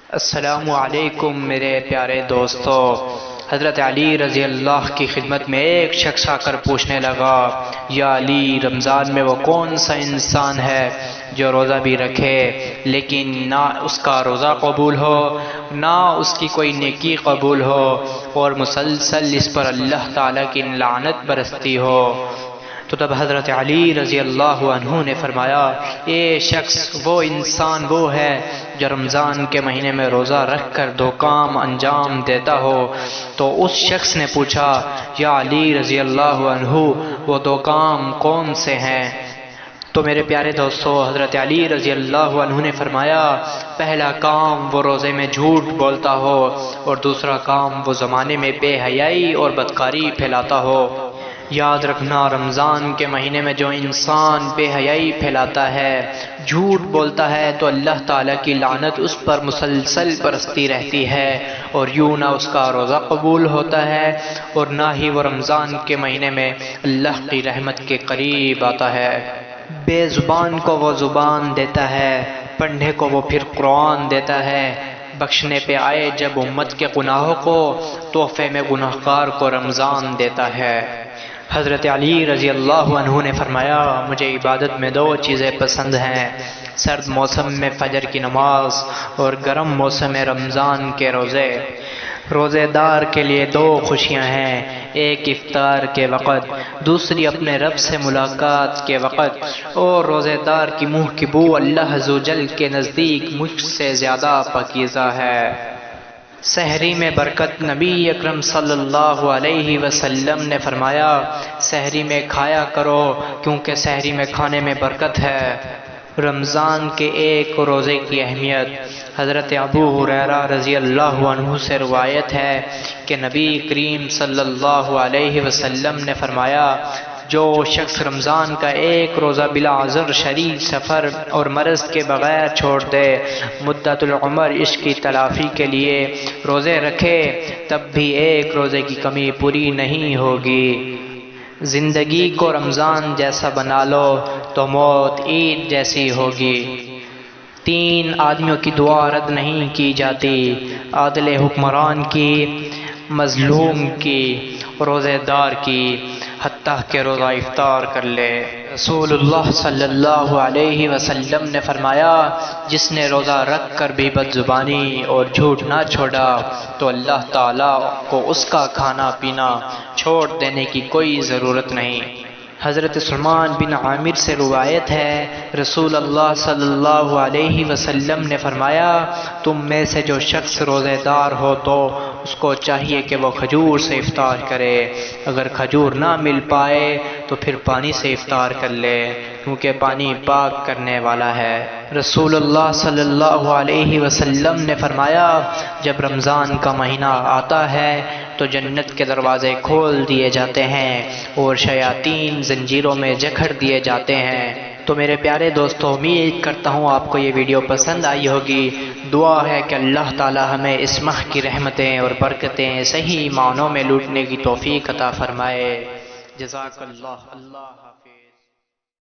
السلام علیکم میرے پیارے دوستو۔ حضرت علی رضی اللہ کی خدمت میں ایک شخص آ کر پوچھنے لگا، یا علی، رمضان میں وہ کون سا انسان ہے جو روزہ بھی رکھے لیکن نہ اس کا روزہ قبول ہو، نہ اس کی کوئی نیکی قبول ہو، اور مسلسل اس پر اللہ تعالیٰ کی لعنت برستی ہو؟ تو تب حضرت علی رضی اللہ عنہ نے فرمایا، یہ شخص، وہ انسان وہ ہے جو رمضان کے مہینے میں روزہ رکھ کر دو کام انجام دیتا ہو۔ تو اس شخص نے پوچھا، یا علی رضی اللہ عنہ، وہ دو کام کون سے ہیں؟ تو میرے پیارے دوستو، حضرت علی رضی اللہ عنہ نے فرمایا، پہلا کام وہ روزے میں جھوٹ بولتا ہو، اور دوسرا کام وہ زمانے میں بے حیائی اور بدکاری پھیلاتا ہو۔ یاد رکھنا، رمضان کے مہینے میں جو انسان بے حیائی پھیلاتا ہے، جھوٹ بولتا ہے، تو اللہ تعالیٰ کی لعنت اس پر مسلسل برستی رہتی ہے، اور یوں نہ اس کا روزہ قبول ہوتا ہے اور نہ ہی وہ رمضان کے مہینے میں اللہ کی رحمت کے قریب آتا ہے۔ بے زبان کو وہ زبان دیتا ہے، پڑھنے کو وہ پھر قرآن دیتا ہے، بخشنے پہ آئے جب امت کے گناہوں کو، تحفے میں گناہگار کو رمضان دیتا ہے۔ حضرت علی رضی اللہ عنہ نے فرمایا، مجھے عبادت میں دو چیزیں پسند ہیں، سرد موسم میں فجر کی نماز اور گرم موسم میں رمضان کے روزے۔ روزے دار کے لیے دو خوشیاں ہیں، ایک افطار کے وقت، دوسری اپنے رب سے ملاقات کے وقت، اور روزے دار کی منہ کی بو اللہ عزوجل کے نزدیک مجھ سے زیادہ پاکیزہ ہے۔ سحری میں برکت، نبی اکرم صلی اللہ علیہ وسلم نے فرمایا، سحری میں کھایا کرو کیونکہ سحری میں کھانے میں برکت ہے۔ رمضان کے ایک روزے کی اہمیت، حضرت ابو ہریرہ رضی اللہ عنہ سے روایت ہے کہ نبی کریم صلی اللہ علیہ وسلم نے فرمایا، جو شخص رمضان کا ایک روزہ بلا عذر، شدید سفر اور مرض کے بغیر چھوڑ دے، مدت العمر اس کی تلافی کے لیے روزے رکھے، تب بھی ایک روزے کی کمی پوری نہیں ہوگی۔ زندگی کو رمضان جیسا بنا لو تو موت عید جیسی ہوگی۔ تین آدمیوں کی دعا رد نہیں کی جاتی، عادل حکمران کی، مظلوم کی، روزے دار کی، حتیٰ کہ روزہ افطار کر لے۔ رسول اللہ صلی اللہ علیہ وسلم نے فرمایا، جس نے روزہ رکھ کر بھی بد زبانی اور جھوٹ نہ چھوڑا تو اللہ تعالیٰ کو اس کا کھانا پینا چھوڑ دینے کی کوئی ضرورت نہیں۔ حضرت سلمان بن عامر سے روایت ہے، رسول اللہ صلی اللہ علیہ وسلم نے فرمایا، تم میں سے جو شخص روزے دار ہو تو اس کو چاہیے کہ وہ کھجور سے افطار کرے، اگر کھجور نہ مل پائے تو پھر پانی سے افطار کر لے، کیونکہ پانی پاک کرنے والا ہے۔ رسول اللہ صلی اللہ علیہ وسلم نے فرمایا، جب رمضان کا مہینہ آتا ہے تو جنت کے دروازے کھول دیے جاتے ہیں اور شیاطین زنجیروں میں جکڑ دیے جاتے ہیں۔ تو میرے پیارے دوستو، امید کرتا ہوں آپ کو یہ ویڈیو پسند آئی ہوگی۔ دعا ہے کہ اللہ تعالی ہمیں اس ماہ کی رحمتیں اور برکتیں صحیح معنوں میں لوٹنے کی توفیق عطا فرمائے۔ جزاک اللہ۔